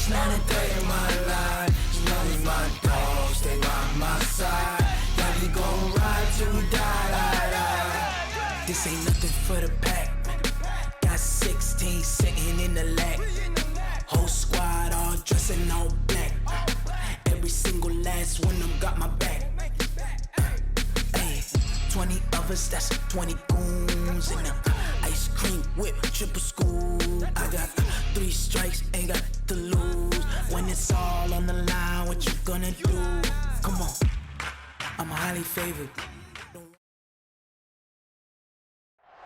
It's not a day in my life. You know me, my dog, stay by my side. Yeah, we gon' ride till we die. This ain't nothing for the pack. Got 16 sitting in the lag. Whole squad all dressing all black. Every single last one of them got my back. 20 of us, that's 20 goons in the ice cream whip, triple scoop. I got 3 strikes, ain't got to lose. When it's all on the line, what you gonna do? Come on, I'm highly favored.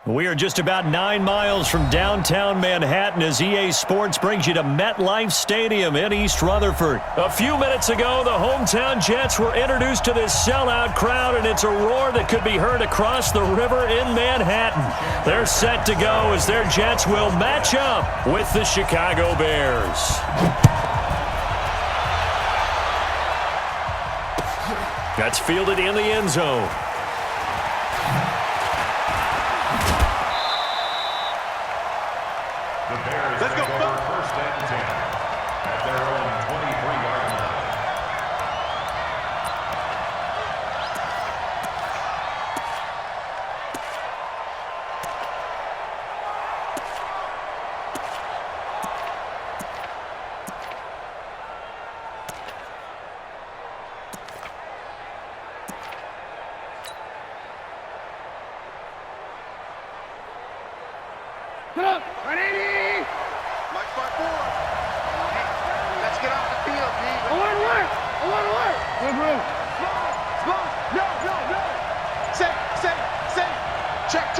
We are just about 9 miles from downtown Manhattan as EA Sports brings you to MetLife Stadium in East Rutherford. A few minutes ago, the hometown Jets were introduced to this sellout crowd, and it's a roar that could be heard across the river in Manhattan. They're set to go as their Jets will match up with the Chicago Bears. That's fielded in the end zone. Let's go. First and 10 at their own 23-yard line. Put up, 180! Mike 5-4. Let's get off the field, G. I want to work! I want to work! Good room. Small. No. Say. Check.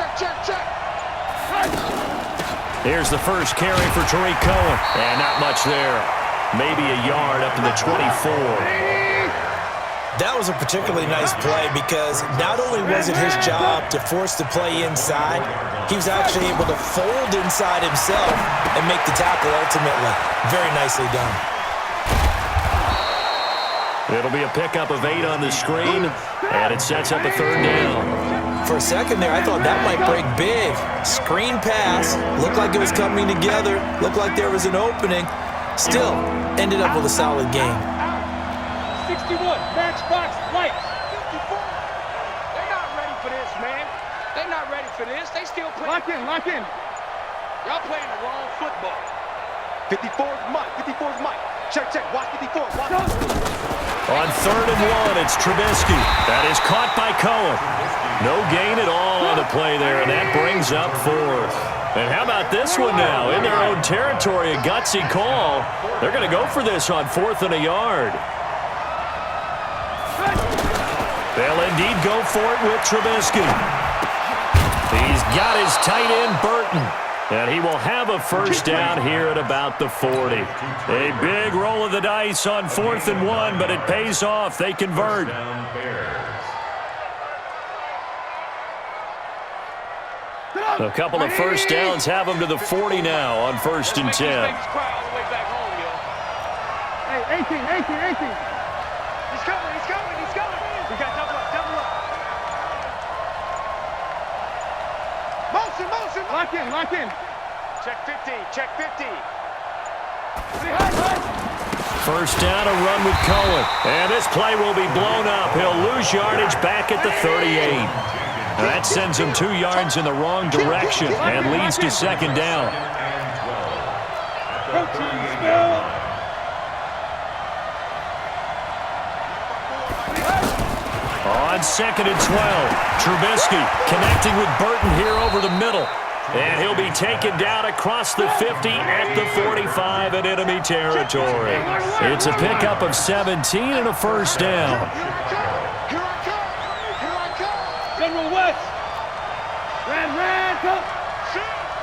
Here's the first carry for Tariq Cohen. And not much there. Maybe a yard up to the 24. That was a particularly nice play because not only was it his job to force the play inside, he was actually able to fold inside himself and make the tackle ultimately. Very nicely done. It'll be a pickup of 8 on the screen, and it sets up a third down. For a second there, I thought that might break big. Screen pass, looked like it was coming together, looked like there was an opening. Still, ended up with a solid game. 61, matchbox lights. 54. They're not ready for this, man. They're not ready for this. They still playing. Lock in. Y'all playing the wrong football. 54's Mike. Check. Watch 54. On 3rd and 1, it's Trubisky. That is caught by Cohen. No gain at all on the play there, and that brings up 4th. And how about this one now? In their own territory, a gutsy call. They're going to go for this on 4th and a yard. They'll indeed go for it with Trubisky. He's got his tight end, Burton. And he will have a first down here at about the 40. A big roll of the dice on 4th and 1, but it pays off. They convert. A couple of first downs have them to the 40 now on 1st and 10. Hey, 18. He's coming. We got double up. Motion. Lock in. Check 50. First down, a run with Cohen. And this play will be blown up. He'll lose yardage back at the 38. And that sends him 2 yards in the wrong direction and leads to second down. On 2nd and 12, Trubisky connecting with Burton here over the middle. And he'll be taken down across the 50 at the 45 in enemy territory. It's a pickup of 17 and a first down. Here I come. General West. Ran, come.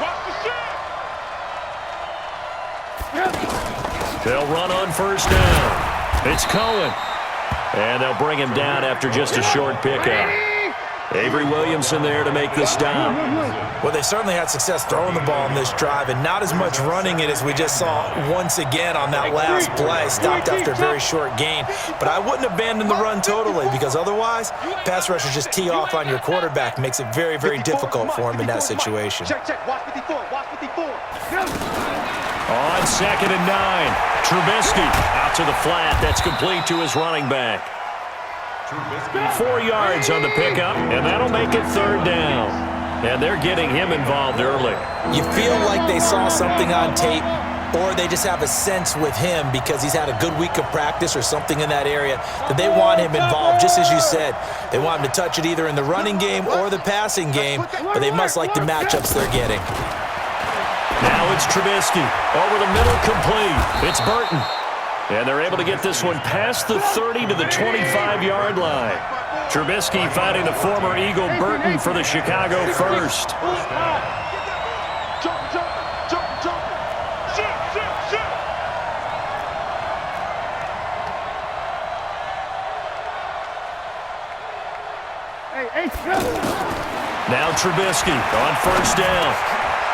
Watch the shit. They'll run on first down. It's Cohen. And they'll bring him down after just a short pickup. Avery Williamson there to make the stop. Well, they certainly had success throwing the ball in this drive and not as much running it as we just saw once again on that last play. Stopped after a very short gain. But I wouldn't abandon the run totally because otherwise, pass rushers just tee off on your quarterback. Makes it very, very difficult for him in that situation. Check. Watch 54. On 2nd and 9, Trubisky out to the flat. That's complete to his running back. 4 yards on the pickup, and that'll make it third down. And they're getting him involved early. You feel like they saw something on tape, or they just have a sense with him because he's had a good week of practice or something in that area that they want him involved, just as you said. They want him to touch it either in the running game or the passing game, but they must like the matchups they're getting. Now it's Trubisky. Over the middle, complete. It's Burton. And they're able to get this one past the 30 to the 25-yard line. Trubisky finding the former Eagle Burton for the Chicago first. Now Trubisky on first down.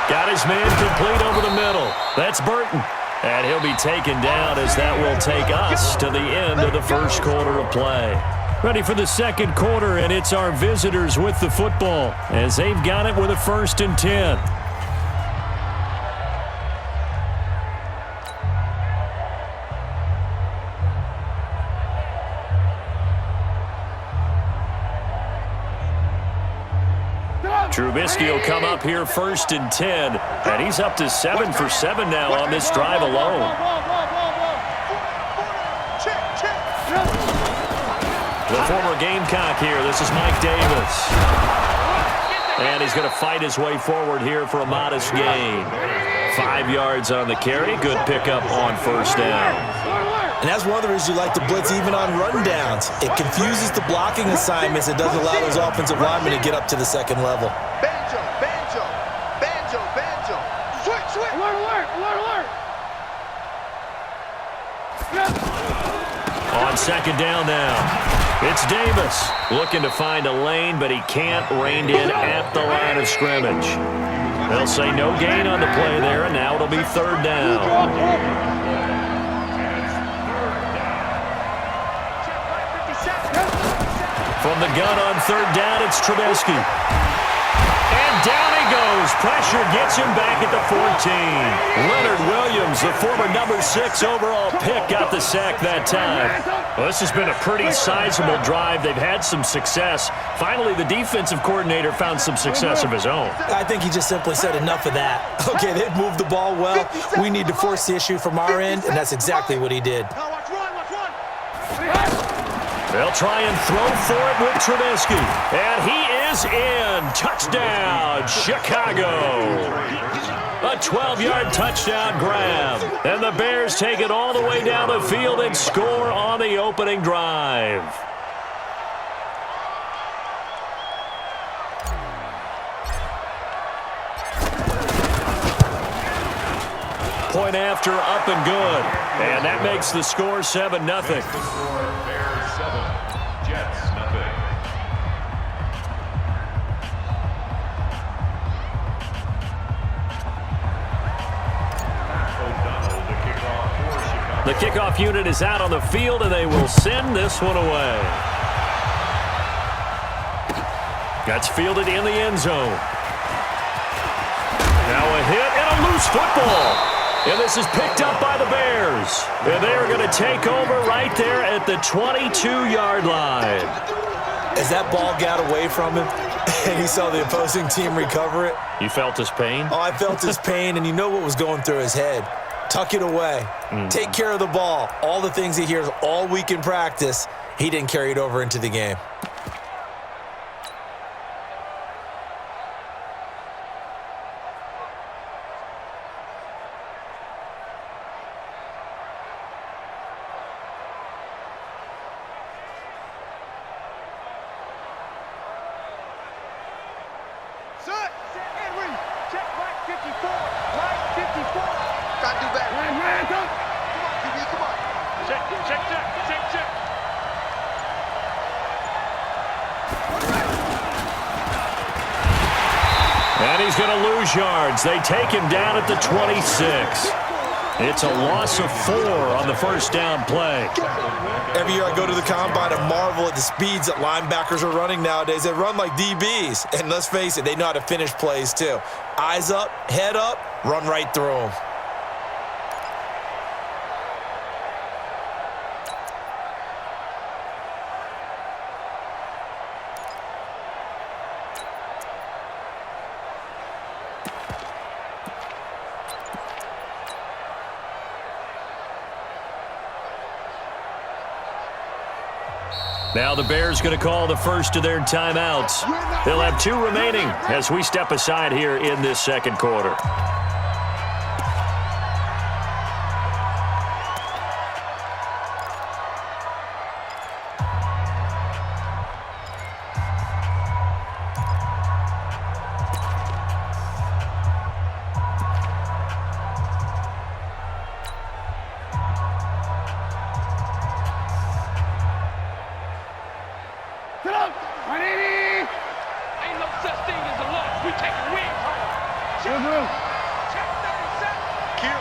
Got his man complete over the middle. That's Burton. And he'll be taken down as that will take us to the end of the first quarter of play. Ready for the second quarter, and it's our visitors with the football as they've got it with a 1st and 10. Trubisky will come up here 1st and 10, and he's up to 7 for 7 now on this drive alone. The former Gamecock here. This is Mike Davis. And he's going to fight his way forward here for a modest gain. 5 yards on the carry. Good pickup on first down. And that's one of the reasons you like to blitz even on rundowns. It confuses the blocking assignments. It doesn't allow those offensive linemen to get up to the second level. Banjo, banjo, banjo, banjo. Switch, switch. Alert, alert, alert, alert. On second down now. It's Davis looking to find a lane, but he can't. Reined in at the line of scrimmage. They'll say no gain on the play there, and now it'll be third down. From the gun on third down, it's Trubisky. And down he goes. Pressure gets him back at the 14. Leonard Williams, the former number 6 overall pick, got the sack that time. Well, this has been a pretty sizable drive. They've had some success. Finally, the defensive coordinator found some success of his own. I think he just simply said enough of that. Okay, they've moved the ball well. We need to force the issue from our end, and that's exactly what he did. They'll try and throw for it with Trubisky. And he is in. Touchdown, Chicago. A 12-yard touchdown grab. And the Bears take it all the way down the field and score on the opening drive. Point after, up and good. And that makes the score 7-0. The kickoff unit is out on the field, and they will send this one away. That's fielded in the end zone. Now a hit and a loose football. And this is picked up by the Bears. And they are going to take over right there at the 22-yard line. As that ball got away from him, and he saw the opposing team recover it. You felt his pain? Oh, I felt his pain, and you know what was going through his head. Tuck it away. Take care of the ball. All the things he hears all week in practice, he didn't carry it over into the game. And he's going to lose yards. They take him down at the 26. It's a loss of 4 on the first down play. Every year I go to the combine and marvel at the speeds that linebackers are running nowadays. They run like DBs. And let's face it, they know how to finish plays too. Eyes up, head up, run right through them. Now the Bears going to call the first of their timeouts. They'll have 2 remaining as we step aside here in this second quarter. Ain't no such thing as a loss. We take a win. Check 37. Kill.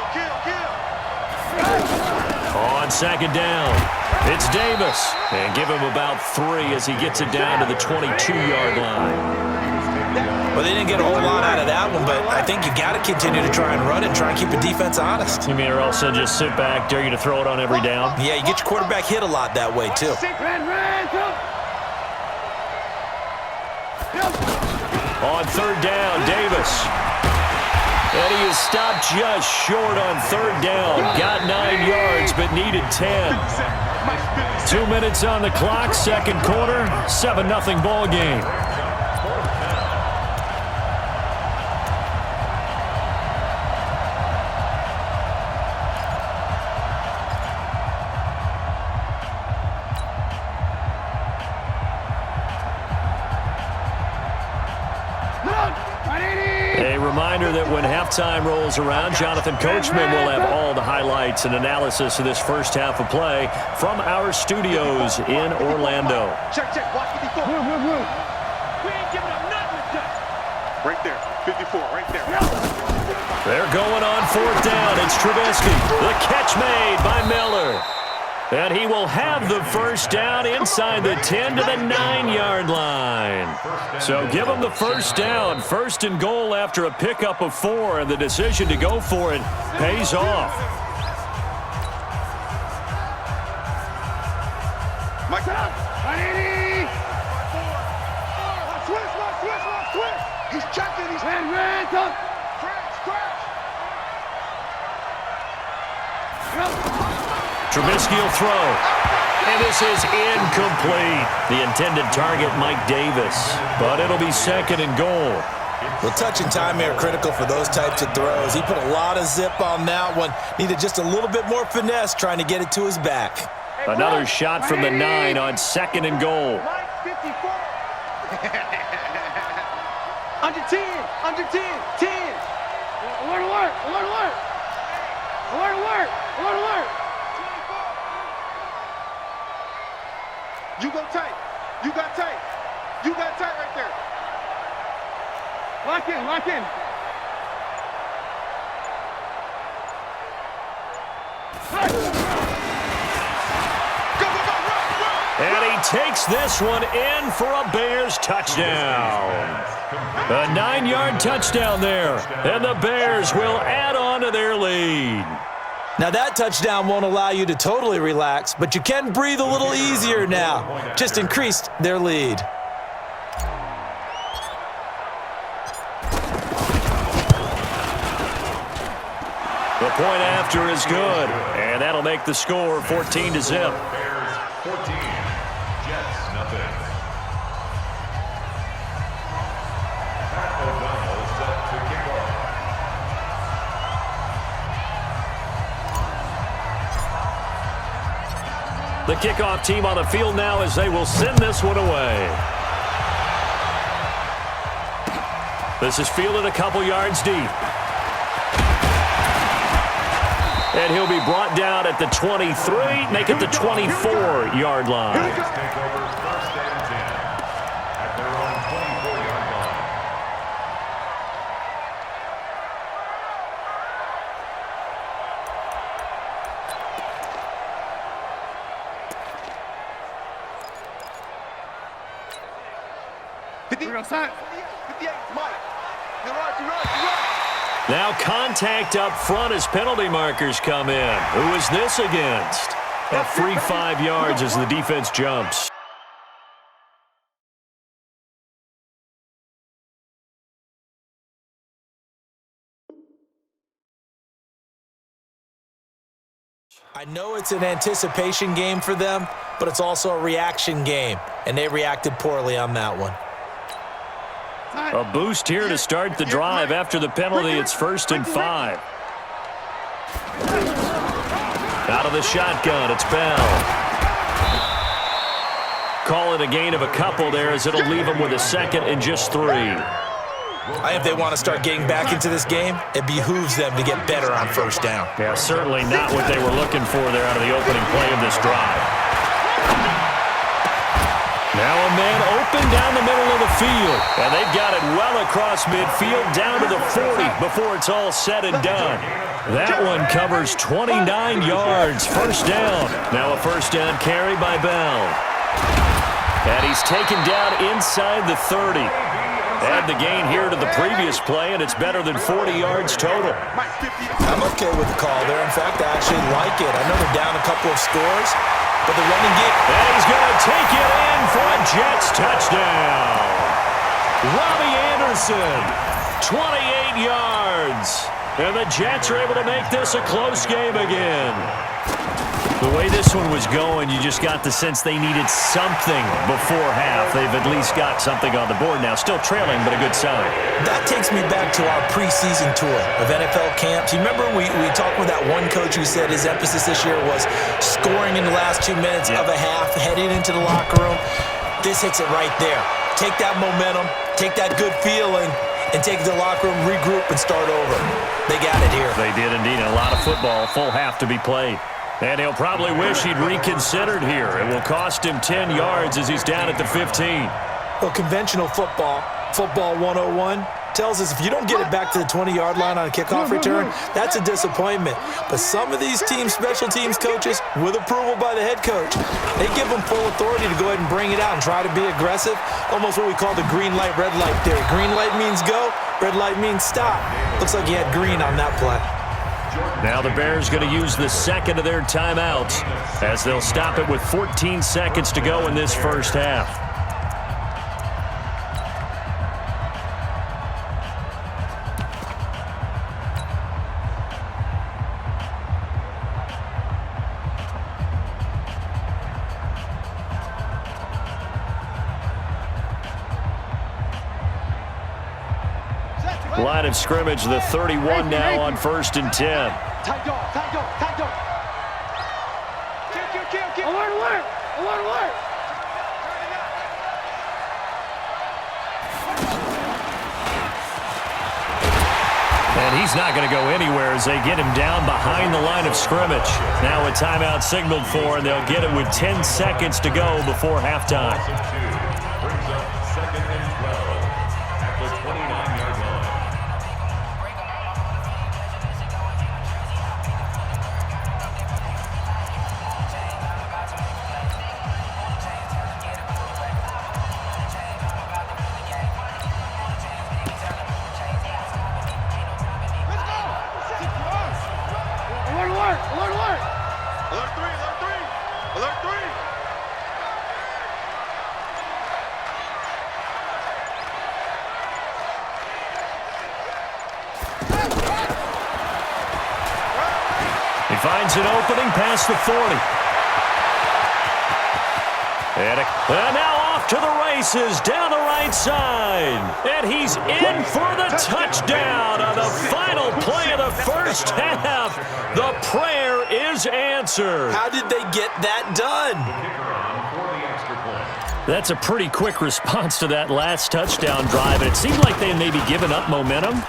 On second down, it's Davis. And give him about 3 as he gets it down to the 22-yard line. Well, they didn't get a whole lot out of that one, but I think you got to continue to try and run and try and keep the defense honest. You mean or else they'll just sit back, dare you to throw it on every down? Yeah, you get your quarterback hit a lot that way, too. On third down, Davis. And he is stopped just short on third down. Got 9 yards, but needed 10. 2 minutes on the clock, second quarter, 7-0 ball game. A reminder that when halftime rolls around, Jonathan Coachman will have all the highlights and analysis of this first half of play from our studios in Orlando. Check. Watch 54. We ain't giving up nothing to touch. Right there. 54. Right there. They're going on fourth down. It's Trubisky. The catch made by Miller. And he will have the first down inside the 10 to the 9-yard line. So give him the first down. First and goal after a pickup of 4, and the decision to go for it pays off. Mike up. 180. Switch. He's checking. He's red. Trubisky will throw. And this is incomplete. The intended target, Mike Davis. But it'll be second and goal. Well, touch and time are critical for those types of throws. He put a lot of zip on that one. Needed just a little bit more finesse trying to get it to his back. Another shot from the 9 on second and goal. Under 10. 10. Alert. You go tight. You got tight right there. Lock in. Go, run. And he takes this one in for a Bears touchdown. A 9-yard touchdown there. And the Bears will add on to their lead. Now, that touchdown won't allow you to totally relax, but you can breathe a little easier now. Just increased their lead. The point after is good, and that'll make the score 14-0. Bears 14, Jets nothing. Pat O'Donnell set to kick off. The kickoff team on the field now as they will send this one away. This is fielded a couple yards deep. And he'll be brought down at the 23, make it the 24-yard line. Take over first and 10 at their own 24-yard line. Now contact up front as penalty markers come in. Who is this against? A free 5 yards as the defense jumps. I know it's an anticipation game for them, but it's also a reaction game, and they reacted poorly on that one. A boost here to start the drive. After the penalty, it's 1st and 5. Out of the shotgun, it's Bell. Call it a gain of a couple there, as it'll leave them with a 2nd and just 3. I think if they want to start getting back into this game, it behooves them to get better on 1st down. Yeah, certainly not what they were looking for there out of the opening play of this drive. Now a man open down the middle of the field, and they've got it well across midfield down to the 40 before it's all said and done. That one covers 29 yards, 1st down. Now a 1st down carry by Bell. And he's taken down inside the 30. Add the gain here to the previous play, and it's better than 40 yards total. I'm okay with the call there. In fact, I actually like it. I know they're down a couple of scores, but the running game... And he's going to take it in for a Jets touchdown. Robbie Anderson, 28 yards. And the Jets are able to make this a close game again. The way this one was going, you just got the sense they needed something before half. They've at least got something on the board now. Still trailing, but a good sign. That takes me back to our preseason tour of NFL camps. You remember we talked with that one coach who said his emphasis this year was scoring in the last 2 minutes of a half, heading into the locker room. This hits it right there. Take that momentum, take that good feeling, and take the locker room, regroup, and start over. They got it here. They did indeed. A lot of football, full half to be played. And he'll probably wish he'd reconsidered here. It will cost him 10 yards as he's down at the 15. Well, conventional football 101, tells us if you don't get it back to the 20-yard line on a kickoff return, that's a disappointment. But some of these teams, special teams coaches, with approval by the head coach, they give them full authority to go ahead and bring it out and try to be aggressive, almost what we call the green light, red light theory. Green light means go, red light means stop. Looks like he had green on that play. Now the Bears going to use the 2nd of their timeouts as they'll stop it with 14 seconds to go in this 1st half. Line of scrimmage, the 31 now on 1st and 10. Tight dog, tight dog, tight dog. Kill. Alert, alert! Alert, alert! And he's not going to go anywhere as they get him down behind the line of scrimmage. Now a timeout signaled for, and they'll get it with 10 seconds to go before halftime. Brings up 2nd and 12 at the 29-yard line. Alert, alert! Alert, alert! Alert 3, alert 3, alert 3. He finds an opening past the 40. And now off to the races down the right side. And he's in for the touchdown on the final play of the 1st half. The prayer is answered. How did they get that done? That's a pretty quick response to that last touchdown drive. And it seemed like they may be giving up momentum.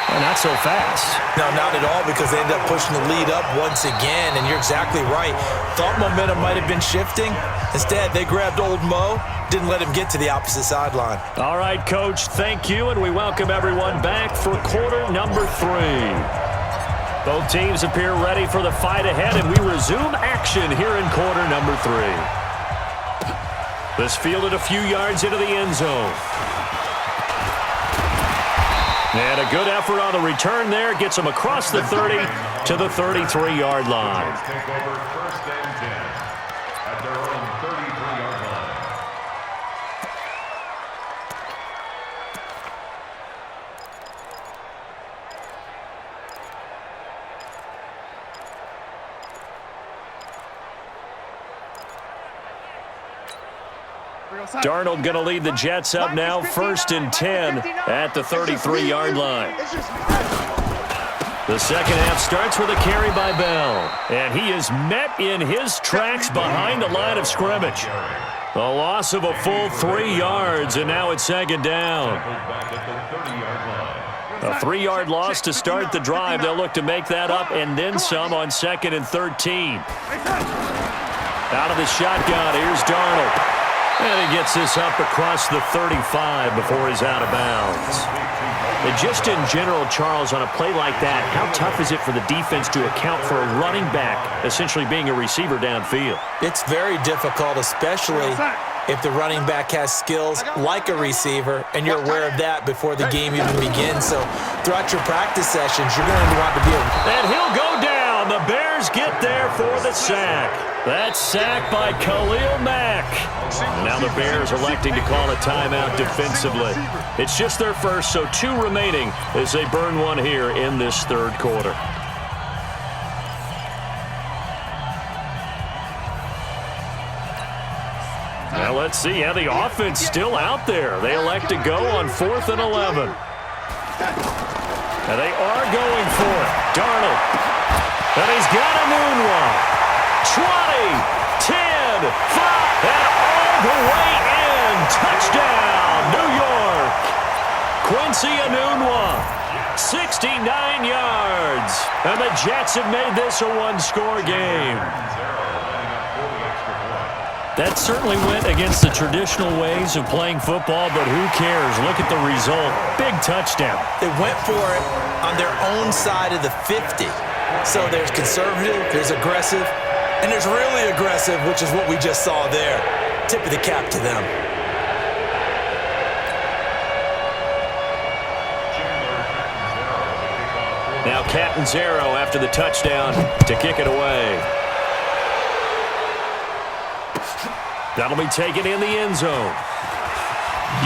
Well, not so fast. No, not at all, because they ended up pushing the lead up once again, and you're exactly right. Thought momentum might have been shifting. Instead, they grabbed old Mo, didn't let him get to the opposite sideline. All right, Coach, thank you, and we welcome everyone back for quarter number 3. Both teams appear ready for the fight ahead, and we resume action here in quarter number 3. This fielded a few yards into the end zone. And a good effort on the return there. Gets him across the 30 to the 33-yard line. Take over 1st and 10 at their own 33-yard line. Darnold going to lead the Jets up now, 1st and 10 at the 33-yard line. The second half starts with a carry by Bell, and he is met in his tracks behind the line of scrimmage. A loss of a full 3 yards, and now it's 2nd down. A 3-yard loss to start the drive. They'll look to make that up and then some on 2nd and 13. Out of the shotgun, here's Darnold. And he gets this up across the 35 before he's out of bounds. And just in general, Charles, on a play like that, how tough is it for the defense to account for a running back essentially being a receiver downfield? It's very difficult, especially if the running back has skills like a receiver, and you're aware of that before the game even begins. So throughout your practice sessions, you're going to want to be able... And he'll go down. The Bears get there for the sack. That sack by Khalil Mack. Now the Bears electing to call a timeout defensively. It's just their first, so 2 remaining as they burn one here in this 3rd quarter. Now let's see how the offense still out there. They elect to go on 4th and 11. And they are going for it. Darnold. And he's got a noon one. 20, 10, 5, and all the way in. Touchdown, New York. Quincy Enunwa, 69 yards. And the Jets have made this a 1-score game. That certainly went against the traditional ways of playing football, but who cares? Look at the result. Big touchdown. They went for it on their own side of the 50. So there's conservative, there's aggressive, and there's really aggressive, which is what we just saw there. Tip of the cap to them. Now Catanzaro after the touchdown to kick it away. That'll be taken in the end zone.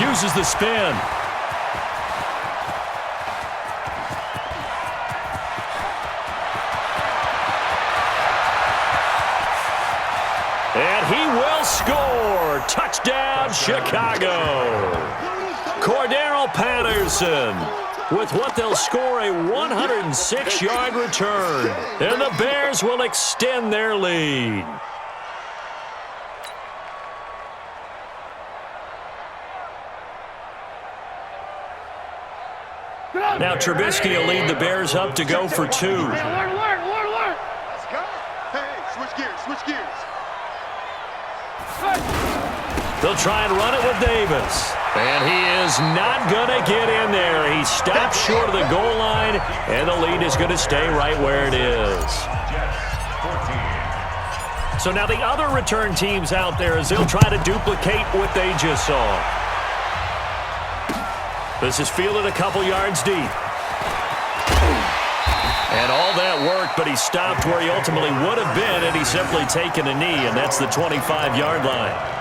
Uses the spin. And he will score. Touchdown, Chicago. Cordero Patterson with what they'll score a 106-yard return. And the Bears will extend their lead. Now Trubisky will lead the Bears up to go for 2. Alert, alert, alert, alert. Let's go. Hey, switch gears, switch gears. They'll try and run it with Davis. And he is not going to get in there. He stops short of the goal line, and the lead is going to stay right where it is. So now the other return teams out there as they'll try to duplicate what they just saw. This is fielded a couple yards deep. And all that worked, but he stopped where he ultimately would have been, and he's simply taken a knee, and that's the 25-yard line.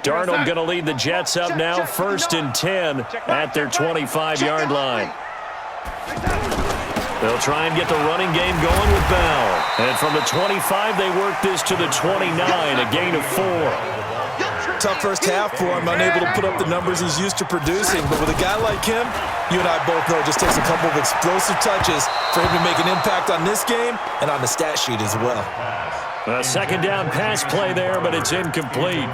Darnold going to lead the Jets up now, 1st and 10 at their 25-yard line. They'll try and get the running game going with Bell. And from the 25, they work this to the 29, a gain of 4. Tough first half for him, unable to put up the numbers he's used to producing. But with a guy like him, you and I both know it just takes a couple of explosive touches for him to make an impact on this game and on the stat sheet as well. A second down pass play there, but it's incomplete.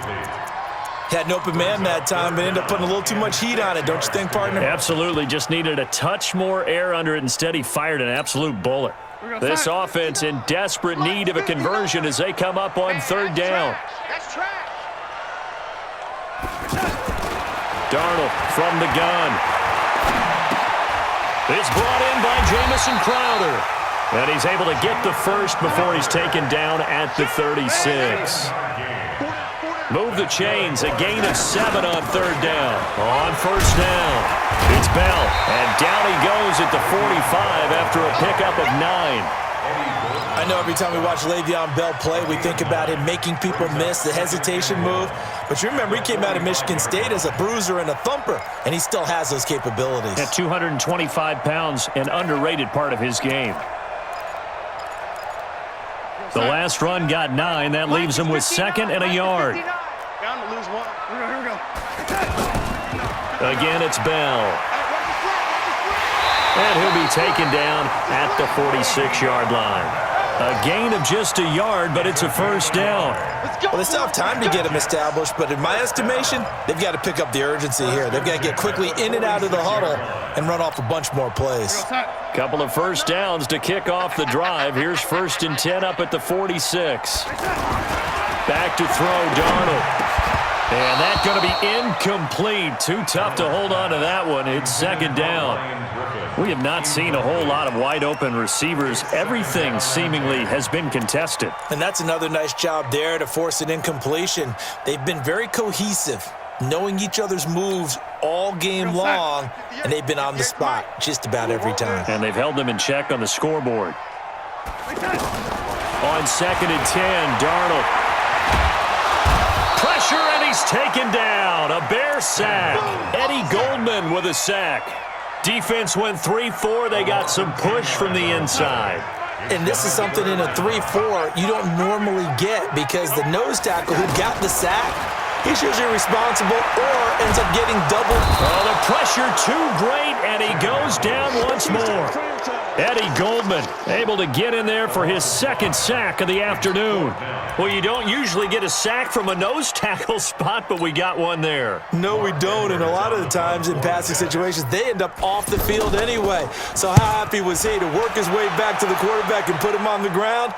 Had an open man that time, but ended up putting a little too much heat on it, don't you think, partner? Absolutely. Just needed a touch more air under it. Instead, he fired an absolute bullet. This offense in desperate need of a conversion as they come up on 3rd down. That's trash. Darnold from the gun. It's brought in by Jamison Crowder. And he's able to get the first before he's taken down at the 36. Move the chains, a gain of 7 on 3rd down. On 1st down, it's Bell, and down he goes at the 45 after a pickup of 9. I know every time we watch Le'Veon Bell play, we think about him making people miss the hesitation move. But you remember, he came out of Michigan State as a bruiser and a thumper, and he still has those capabilities. At 225 pounds, an underrated part of his game. The last run got 9. That leaves him with 2nd and a yard. Down to lose 1. Here we go. Again, it's Bell. And he'll be taken down at the 46-yard line. A gain of just a yard, but it's a first down. Well, they still have time to get him established, but in my estimation, they've got to pick up the urgency here. They've got to get quickly in and out of the huddle and run off a bunch more plays. Couple of first downs to kick off the drive. Here's 1st and 10 up at the 46. Back to throw, Darnold. And that's going to be incomplete. Too tough to hold on to that one. It's 2nd down. We have not seen a whole lot of wide-open receivers. Everything seemingly has been contested. And that's another nice job there to force an incompletion. They've been very cohesive, knowing each other's moves all game long, and they've been on the spot just about every time. And they've held them in check on the scoreboard. On 2nd and 10, Darnold. Pressure, and he's taken down. A Bear sack. Eddie Goldman with a sack. Defense went 3-4. They got some push from the inside. And this is something in a 3-4 you don't normally get, because the nose tackle who got the sack, he's usually responsible or ends up getting doubled. Oh, the pressure too great, and he goes down once more. Eddie Goldman able to get in there for his 2nd sack of the afternoon. Well, you don't usually get a sack from a nose tackle spot, but we got one there. No, we don't, and a lot of the times in passing situations, they end up off the field anyway. So how happy was he to work his way back to the quarterback and put him on the ground?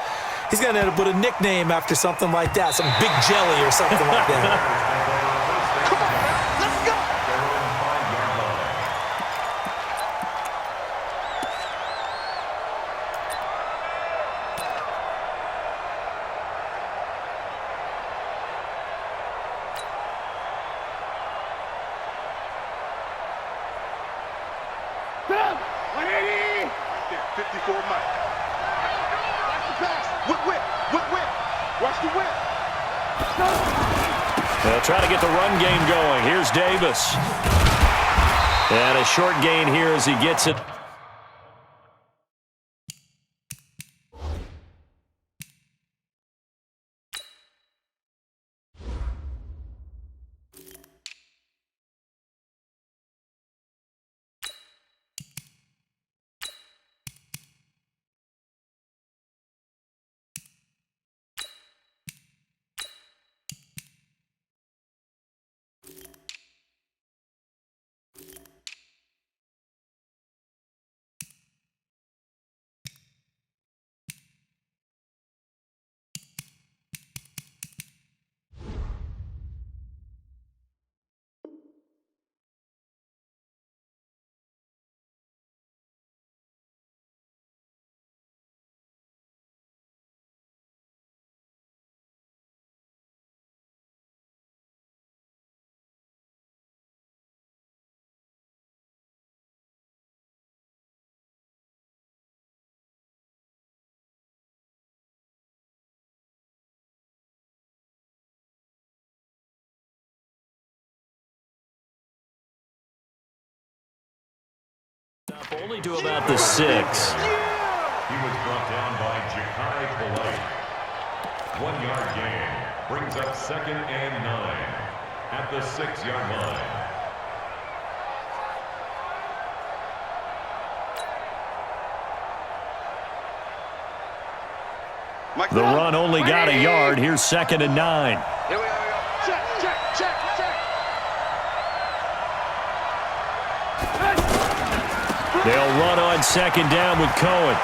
He's going to end up with a nickname after something like that, some Big Jelly or something like that. They'll try to get the run game going. Here's Davis. And a short gain here as he gets it. Only to about the 6. He was brought down by Ja'Kai Polite. 1 yard gain brings up 2nd and 9 at the 6-yard line. The run only got a yard. Here's 2nd and 9. Here we go. Check, check, check, check. They'll run on 2nd down with Cohen.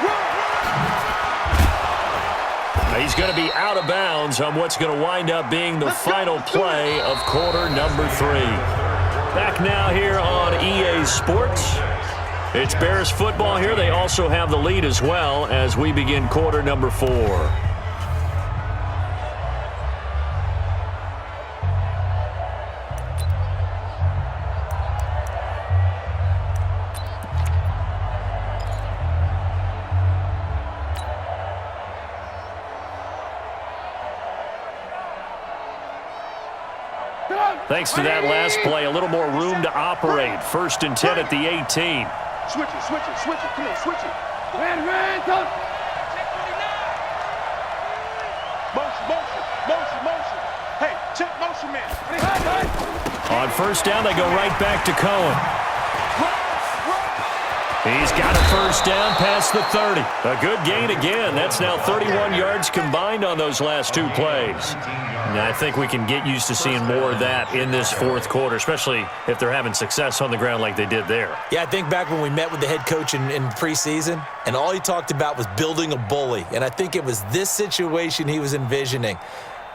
He's going to be out of bounds on what's going to wind up being the final play of quarter number 3. Back now here on EA Sports. It's Bears football here. They also have the lead as well as we begin quarter number 4. Thanks to that last play, a little more room to operate. 1st and 10 at the 18. Switch it, switch it, switch it. Come on, switch it. Motion. Hey, check motion, man. On 1st down, they go right back to Cohen. He's got a 1st down past the 30. A good gain again. That's now 31 yards combined on those last 2 plays. And I think we can get used to seeing more of that in this 4th quarter, especially if they're having success on the ground like they did there. Yeah, I think back when we met with the head coach in preseason, and all he talked about was building a bully. And I think it was this situation he was envisioning.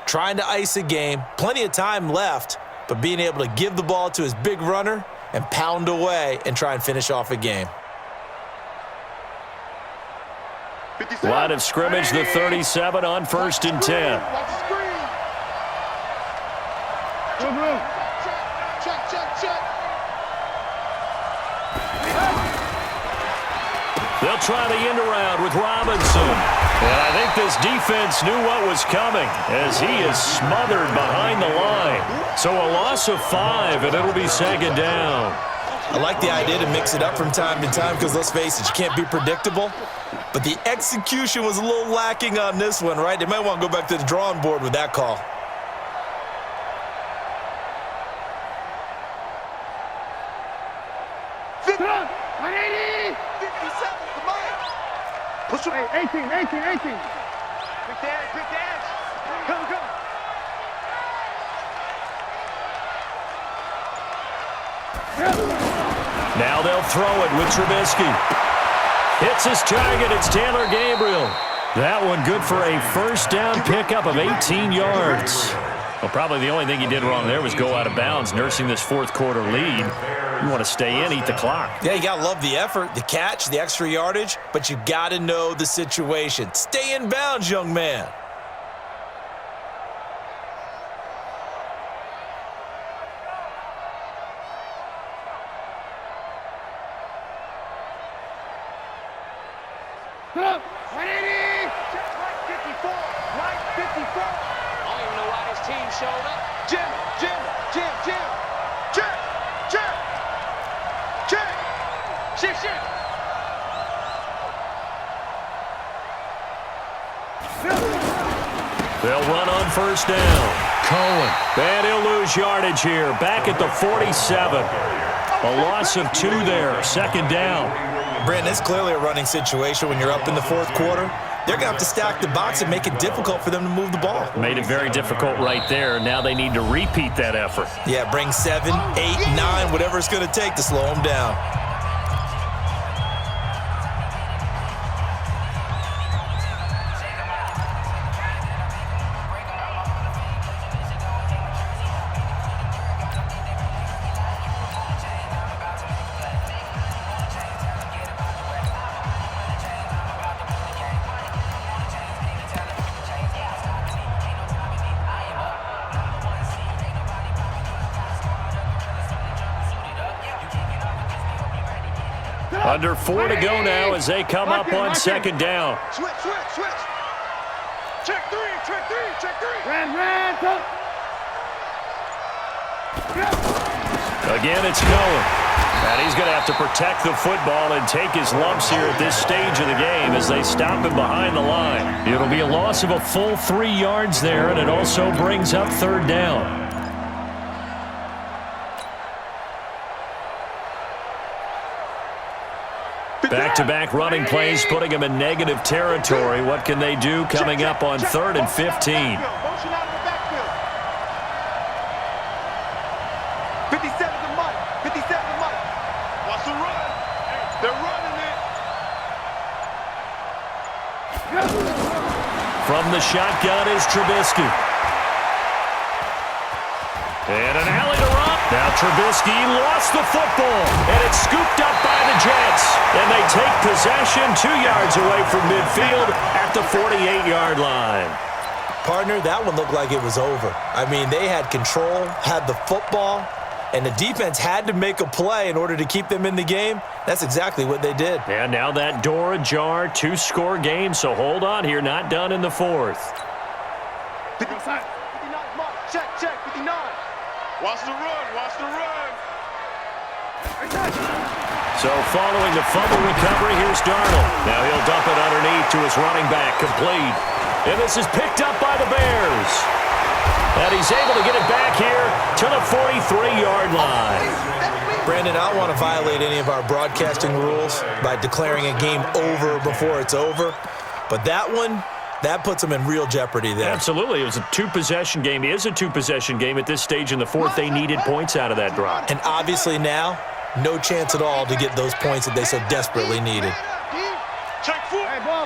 Trying to ice a game, plenty of time left, but being able to give the ball to his big runner and pound away and try and finish off a game. Line of scrimmage, the 37 on 1st and 10. Watch the screen. Check. They'll try the end around with Robinson. And I think this defense knew what was coming as he is smothered behind the line. So a loss of 5, and it'll be 2nd down. I like the idea to mix it up from time to time because, let's face it, you can't be predictable. But the execution was a little lacking on this one, right? They might want to go back to the drawing board with that call. Push him. 18. Big dash. Come. Now they'll throw it with Trubisky. Hits his target. It's Taylor Gabriel. That one good for a 1st down pickup of 18 yards. Well, probably the only thing he did wrong there was go out of bounds, nursing this 4th quarter lead. You want to stay in, eat the clock. Yeah, you got to love the effort, the catch, the extra yardage, but you got to know the situation. Stay in bounds, young man. They'll run on 1st down. Cohen. And he'll lose yardage here. Back at the 47. A loss of 2 there. 2nd down. Brandon, it's clearly a running situation when you're up in the 4th quarter. They're going to have to stack the box and make it difficult for them to move the ball. Made it very difficult right there. Now they need to repeat that effort. Yeah, bring 7, 8, 9, whatever it's going to take to slow them down. Under 4 to go now as they come up on 2nd down. Switch. Check three. Ran. Again, it's Cohen. And he's going to have to protect the football and take his lumps here at this stage of the game as they stop him behind the line. It'll be a loss of a full 3 yards there, and it also brings up 3rd down. Back-to-back running plays, putting them in negative territory. What can they do coming up on 3rd and 15? Motion out of the backfield. 57 to Mike. Watch the run. They're running it. From the shotgun is Trubisky. And an alley to run. Now Trubisky lost the football, and it's scooped up by the Jets. And they take possession 2 yards away from midfield at the 48-yard line. Partner, that one looked like it was over. I mean, they had control, had the football, and the defense had to make a play in order to keep them in the game. That's exactly what they did. And now that door ajar, 2-score game, so hold on here, not done in the 4th. 59, Mike. Check, 59. Watch the run. Watch the run. So following the fumble recovery, here's Darnold. Now he'll dump it underneath to his running back, complete. And this is picked up by the Bears. And he's able to get it back here to the 43-yard line. Brandon, I don't want to violate any of our broadcasting rules by declaring a game over before it's over. But that one, that puts them in real jeopardy there. Absolutely. It was a two-possession game. It is a two-possession game at this stage in the fourth. They needed points out of that drive. And obviously now, no chance at all to get those points that they so desperately needed. Check four. Hey, ball.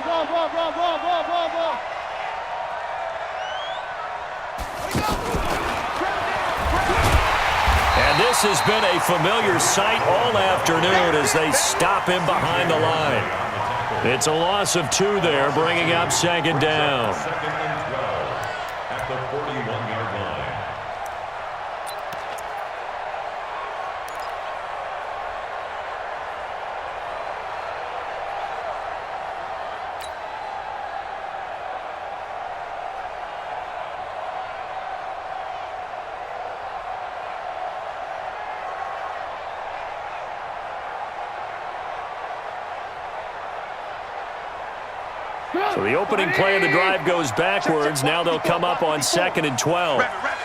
And this has been a familiar sight all afternoon as they stop him behind the line. It's a loss of 2 there, bringing up second down. Second and 12 at the 41-yard line. So the opening play of the drive goes backwards. Now they'll come up on second and 12. Rabbit.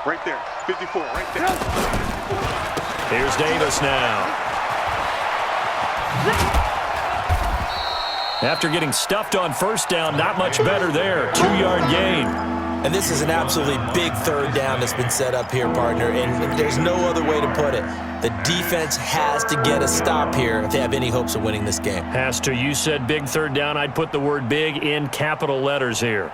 Right there. 54, right there. Here's Davis now. After getting stuffed on first down, not much better there. 2-yard gain. And this is an absolutely big third down that's been set up here, partner, and there's no other way to put it. The defense has to get a stop here if they have any hopes of winning this game. Has to. You said big third down. I'd put the word big in capital letters here.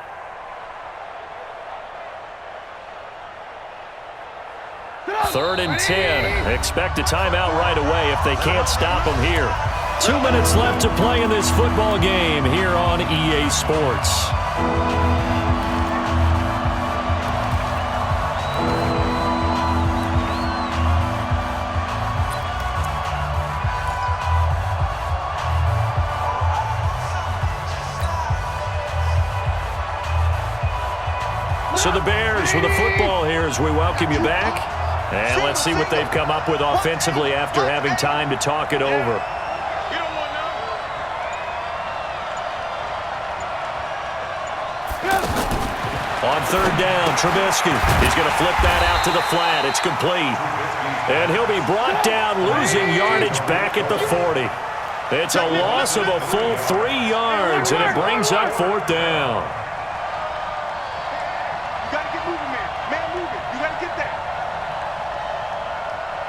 Third and 10. Expect a timeout right away if they can't stop them here. 2 minutes left to play in this football game here on EA Sports. So the Bears with the football here as we welcome you back. And let's see what they've come up with offensively after having time to talk it over. On third down, Trubisky. He's going to flip that out to the flat. It's complete. And he'll be brought down, losing yardage back at the 40. It's a loss of a full 3 yards, and it brings up fourth down. You got to get moving, man. Man moving. You got to get that.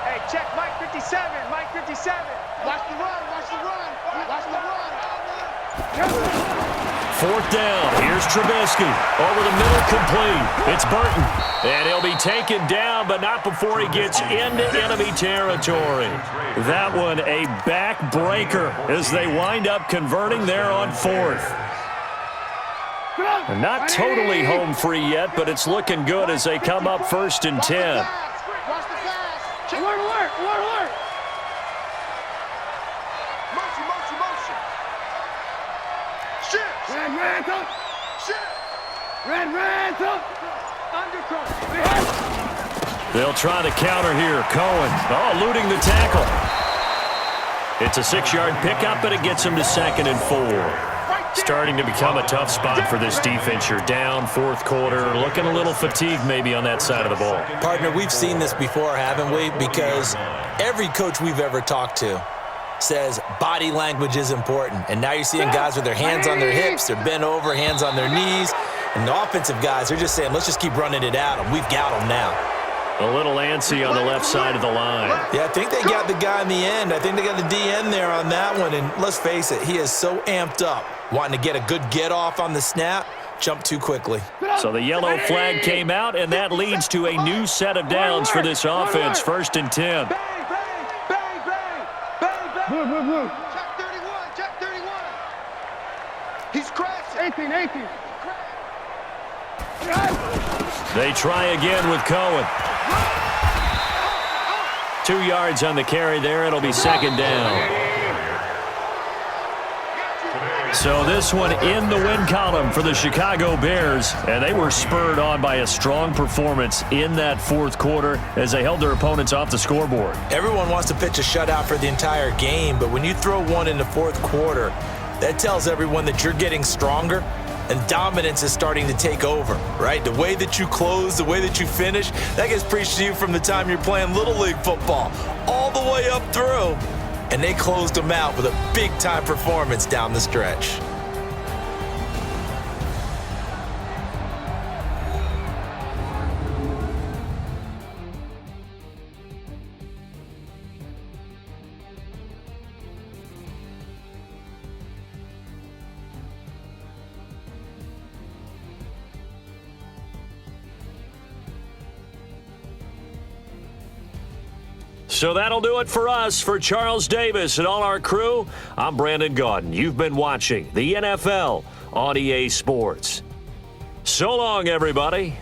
Hey, check Mike 57. Mike 57. Watch the run. Watch the run. Watch the run. Fourth down. Here's Trubisky. Over the middle, complete. It's Burton. And he'll be taken down, but not before he gets into enemy territory. That one a backbreaker as they wind up converting there on fourth. They're not totally home free yet, but it's looking good as they come up first and 10. Alert. Motion. Shift. Red, up. Undercut. They'll try to counter here. Cohen, eluding the tackle. It's a 6-yard pickup, but it gets him to second and 4. Starting to become a tough spot for this defense. You're down fourth quarter, looking a little fatigued maybe on that side of the ball. Partner, we've seen this before, haven't we? Because every coach we've ever talked to says body language is important. And now you're seeing guys with their hands on their hips, they're bent over, hands on their knees. And the offensive guys, they're just saying, let's just keep running it at them. We've got them now. A little antsy on the left side of the line. Yeah, I think they got the guy in the end. I think they got the DN there on that one. And let's face it, he is so amped up, wanting to get a good get off on the snap, jump too quickly. So the yellow flag came out, and that leads to a new set of downs for this offense. First and 10. Blue. Check 31. He's crashing. 18. They try again with Cohen. 2 yards on the carry there. It'll be second down. So this one in the win column for the Chicago Bears, and they were spurred on by a strong performance in that fourth quarter as they held their opponents off the scoreboard. Everyone wants to pitch a shutout for the entire game, but when you throw one in the fourth quarter, that tells everyone that you're getting stronger and dominance is starting to take over, right? The way that you close, the way that you finish, that gets preached to you from the time you're playing Little League football all the way up through. And they closed them out with a big-time performance down the stretch. So that'll do it for us. For Charles Davis and all our crew, I'm Brandon Gaudin. You've been watching the NFL on EA Sports. So long, everybody.